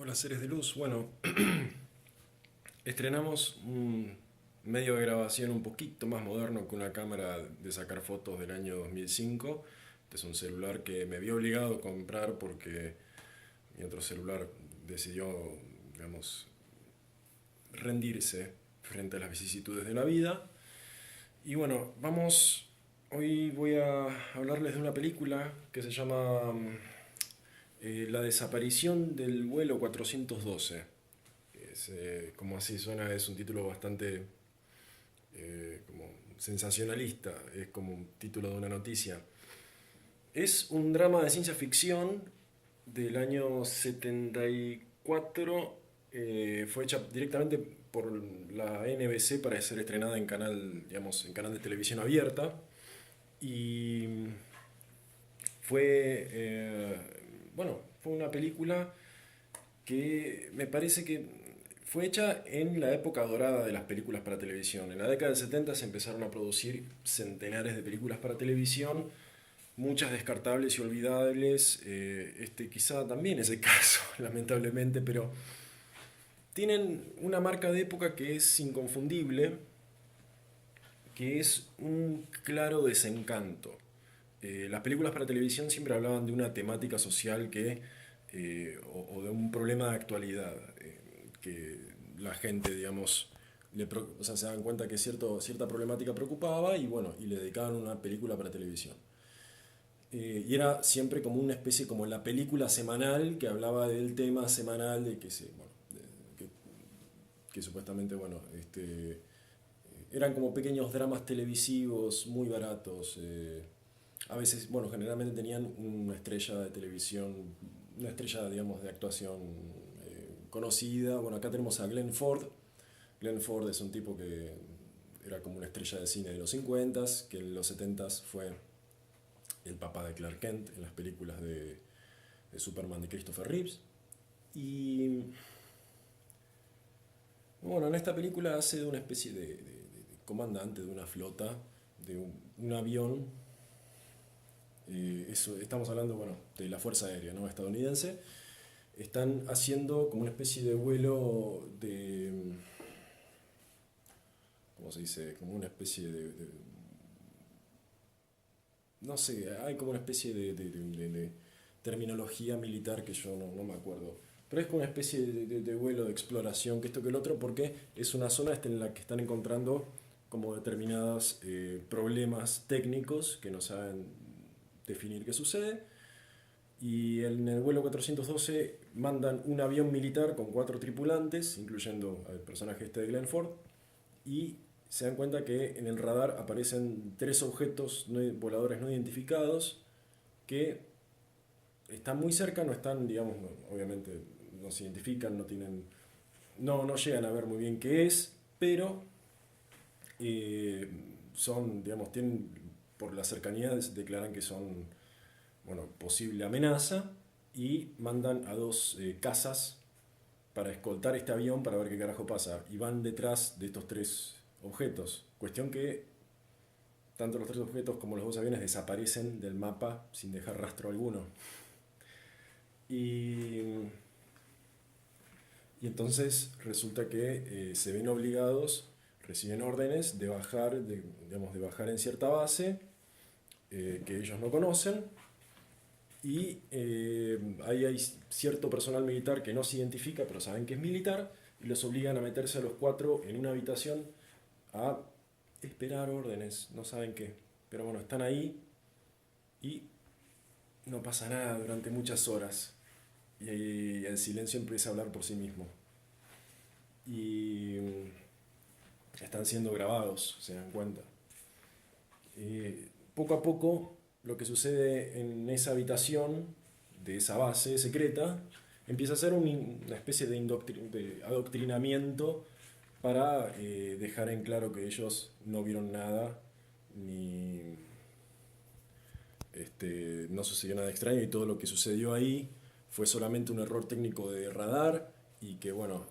Hola, seres de luz. Bueno, estrenamos un medio de grabación un poquito más moderno que una cámara de sacar fotos del año 2005. Este es un celular que me vi obligado a comprar porque mi otro celular decidió, digamos, rendirse frente a las vicisitudes de la vida. Y bueno, hoy voy a hablarles de una película que se llama La desaparición del vuelo 412. Como así suena, es un título bastante como sensacionalista, es como un título de una noticia. Es un drama de ciencia ficción del año 74. Fue hecha directamente por la NBC para ser estrenada en canal, digamos, en canal de televisión abierta. Y fue, fue una película que me parece que fue hecha en la época dorada de las películas para televisión. En la década del 70 se empezaron a producir centenares de películas para televisión, muchas descartables y olvidables. Este quizá también es el caso, lamentablemente, pero tienen una marca de época que es inconfundible, que es un claro desencanto. Las películas para televisión siempre hablaban de una temática social o de un problema de actualidad, que la gente, digamos, o sea, se dan cuenta que cierta problemática preocupaba y bueno, y le dedicaban una película para televisión. Y era siempre como una especie, como la película semanal que hablaba del tema semanal de que supuestamente, eran como pequeños dramas televisivos muy baratos. A veces, bueno, generalmente tenían una estrella de televisión, una estrella, digamos, de actuación conocida. Bueno, acá tenemos a Glenn Ford. Glenn Ford es un tipo que era como una estrella de cine de los 50, que en los 70 fue el papá de Clark Kent en las películas de Superman de Christopher Reeves. Y bueno, en esta película hace de una especie de comandante de una flota, de un avión. Estamos hablando, bueno, de la Fuerza Aérea, ¿no?, estadounidense. Están haciendo como una especie de vuelo ¿cómo se dice? Como una especie no sé, hay como una especie de terminología militar que yo no me acuerdo. Pero es como una especie de vuelo de exploración, que esto que el otro, porque es una zona en la que están encontrando como determinados problemas técnicos que no saben definir qué sucede. Y en el vuelo 412 mandan un avión militar con 4 tripulantes, incluyendo al personaje este de Glenn Ford, y se dan cuenta que en el radar aparecen 3 objetos voladores no identificados que están muy cerca, no están, digamos, obviamente no se identifican, no llegan a ver muy bien qué es, pero eh, son, digamos, por la cercanía declaran que son, bueno, posible amenaza y mandan a 2 cazas para escoltar este avión para ver qué carajo pasa. Y van detrás de estos 3 objetos. Cuestión que tanto los 3 objetos como los 2 aviones desaparecen del mapa sin dejar rastro alguno. Y, y entonces resulta que se ven obligados, reciben órdenes de bajar, digamos, de bajar en cierta base que ellos no conocen. Y ahí hay cierto personal militar que no se identifica, pero saben que es militar, y los obligan a meterse a los 4 en una habitación a esperar órdenes, no saben qué. Pero bueno, están ahí y no pasa nada durante muchas horas. Y el silencio empieza a hablar por sí mismo. Y están siendo grabados, se dan cuenta. Poco a poco, lo que sucede en esa habitación de esa base secreta empieza a ser una especie de adoctrinamiento para dejar en claro que ellos no vieron nada, ni no sucedió nada extraño y todo lo que sucedió ahí fue solamente un error técnico de radar y que bueno,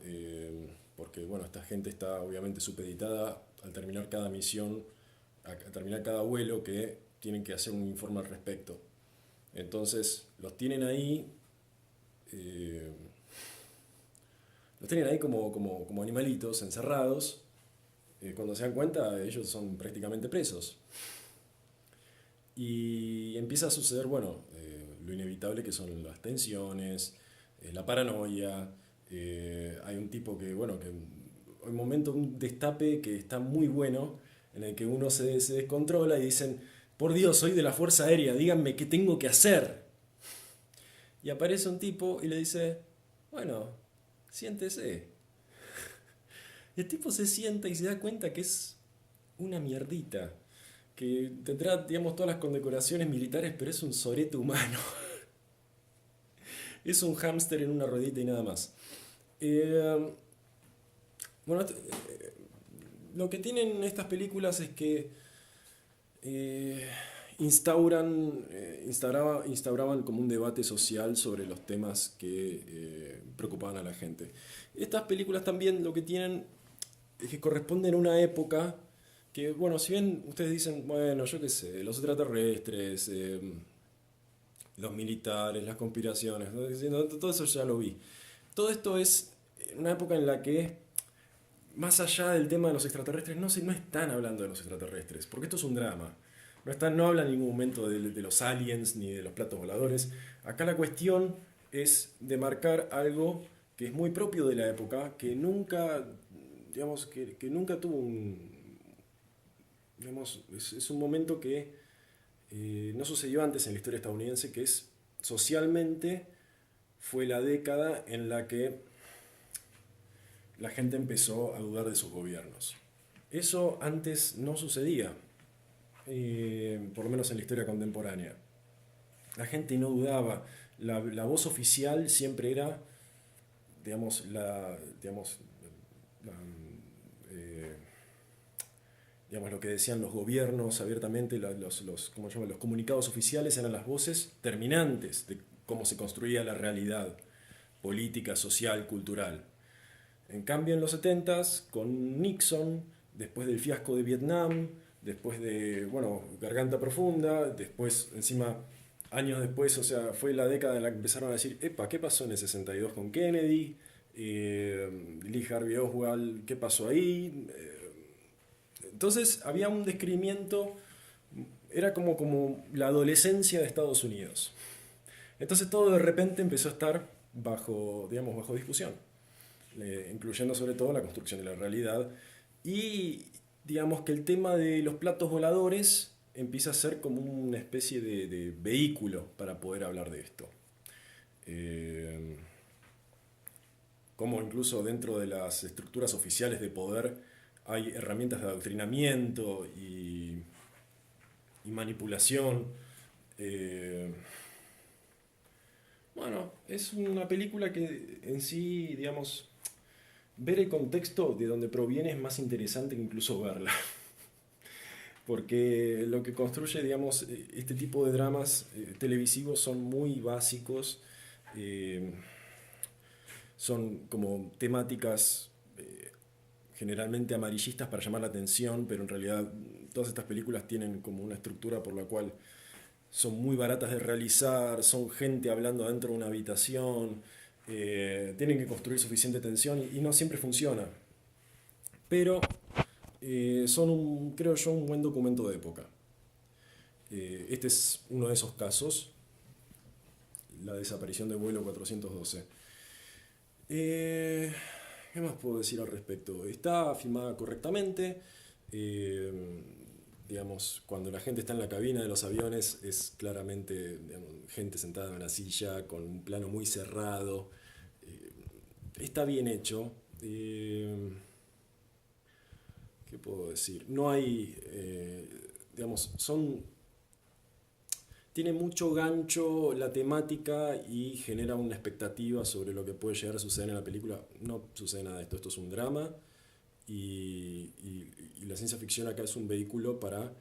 porque bueno, esta gente está obviamente supeditada al terminar cada misión, a terminar cada vuelo, que tienen que hacer un informe al respecto. Entonces los tienen ahí, eh, los tienen ahí como animalitos encerrados. Cuando se dan cuenta, ellos son prácticamente presos. Y empieza a suceder, bueno, lo inevitable que son las tensiones, la paranoia. Hay un tipo que, bueno, que hay un momento, un destape que está muy bueno, en el que uno se descontrola y dicen, por Dios, soy de la Fuerza Aérea, díganme qué tengo que hacer. Y aparece un tipo y le dice, bueno, siéntese. Y el tipo se sienta y se da cuenta que es una mierdita, que tendrá, digamos, todas las condecoraciones militares, pero es un sorete humano. Es un hámster en una ruedita y nada más. Eh, bueno, lo que tienen estas películas es que eh, instauraban como un debate social sobre los temas que preocupaban a la gente. Estas películas también lo que tienen es que corresponden a una época que, bueno, si bien ustedes dicen, bueno, yo qué sé, los extraterrestres, los militares, las conspiraciones, ¿no? Diciendo, todo eso ya lo vi. Todo esto es una época en la que, más allá del tema de los extraterrestres, no están hablando de los extraterrestres, porque esto es un drama. No hablan en ningún momento de los aliens ni de los platos voladores. Acá la cuestión es de marcar algo que es muy propio de la época, que nunca, digamos, que nunca tuvo digamos, es un momento que no sucedió antes en la historia estadounidense, que es socialmente fue la década en la que la gente empezó a dudar de sus gobiernos. Eso antes no sucedía, por lo menos en la historia contemporánea. La gente no dudaba, la voz oficial siempre era, digamos, la, eh, digamos, lo que decían los gobiernos abiertamente, ¿cómo se llama? Los comunicados oficiales eran las voces terminantes de cómo se construía la realidad política, social, cultural. En cambio, en los 70s, con Nixon, después del fiasco de Vietnam, después de, bueno, Garganta Profunda, después, encima, años después, o sea, fue la década en la que empezaron a decir, epa, ¿qué pasó en el 62 con Kennedy? Lee Harvey Oswald, ¿qué pasó ahí? Entonces, había un descrimiento, era como la adolescencia de Estados Unidos. Entonces, todo de repente empezó a estar bajo discusión, incluyendo sobre todo la construcción de la realidad. Y digamos que el tema de los platos voladores empieza a ser como una especie de vehículo para poder hablar de esto. Eh, como incluso dentro de las estructuras oficiales de poder hay herramientas de adoctrinamiento y manipulación. Eh, bueno, es una película que en sí, digamos, ver el contexto de donde proviene es más interesante que incluso verla. Porque lo que construye, digamos, este tipo de dramas televisivos son muy básicos, eh, son como temáticas generalmente amarillistas para llamar la atención, pero en realidad todas estas películas tienen como una estructura por la cual son muy baratas de realizar, son gente hablando dentro de una habitación, tienen que construir suficiente tensión y no siempre funciona. Pero son, creo yo, un buen documento de época. Este es uno de esos casos, la desaparición de vuelo 412. Eh, ¿Qué más puedo decir al respecto? Está filmada correctamente. eh, digamos, cuando la gente está en la cabina de los aviones es claramente, digamos, gente sentada en una silla con un plano muy cerrado. Está bien hecho. ¿Qué puedo decir? No hay, digamos, tiene mucho gancho la temática y genera una expectativa sobre lo que puede llegar a suceder en la película. No sucede nada de esto, esto es un drama y la ciencia ficción acá es un vehículo para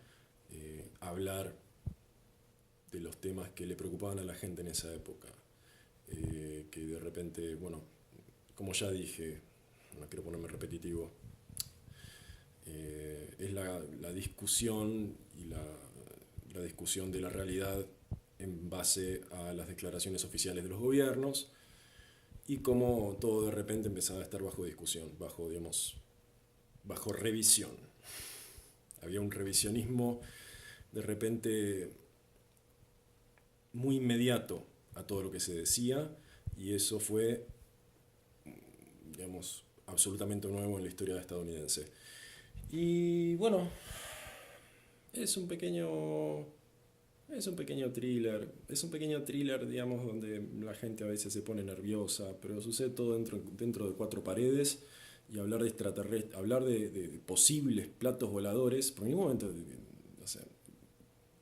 hablar de los temas que le preocupaban a la gente en esa época. Que de repente, bueno, como ya dije, no quiero ponerme repetitivo, es la discusión y la discusión de la realidad en base a las declaraciones oficiales de los gobiernos y cómo todo de repente empezaba a estar bajo discusión, bajo, digamos, bajo revisión. Había un revisionismo de repente muy inmediato a todo lo que se decía, y eso fue, digamos, absolutamente nuevo en la historia estadounidense. Y bueno, es un pequeño es un pequeño thriller, digamos, donde la gente a veces se pone nerviosa, pero sucede todo dentro de cuatro paredes, y hablar de extraterrestres, hablar de posibles platos voladores, por ningún momento, o sea,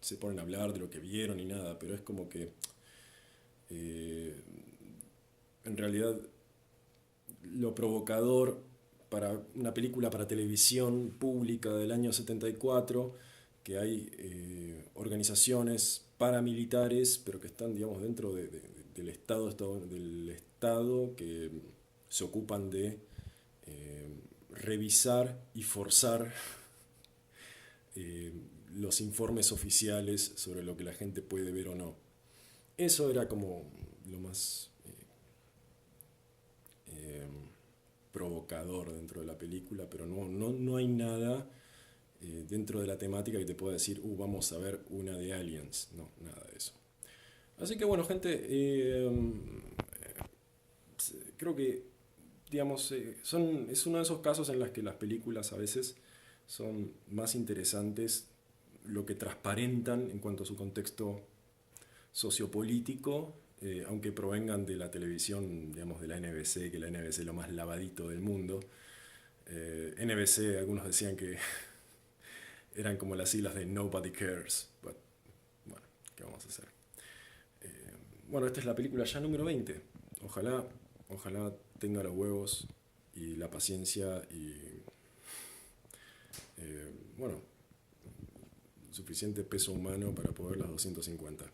se ponen a hablar de lo que vieron y nada, pero es como que eh, en realidad lo provocador para una película para televisión pública del año 74, que hay organizaciones paramilitares, pero que están, digamos, dentro del Estado, que se ocupan de revisar y forzar eh, los informes oficiales sobre lo que la gente puede ver o no. Eso era como lo más eh, provocador dentro de la película, pero no hay nada dentro de la temática que te pueda decir, vamos a ver una de Aliens. No, nada de eso. Así que bueno, gente, creo que, digamos, es uno de esos casos en los que las películas a veces son más interesantes lo que transparentan en cuanto a su contexto sociopolítico, aunque provengan de la televisión, digamos, de la NBC, que la NBC es lo más lavadito del mundo. NBC, algunos decían que eran como las siglas de Nobody Cares. But, bueno, ¿qué vamos a hacer? Eh, bueno, esta es la película ya número 20. Ojalá tenga los huevos y la paciencia y, bueno, suficiente peso humano para poder las 250.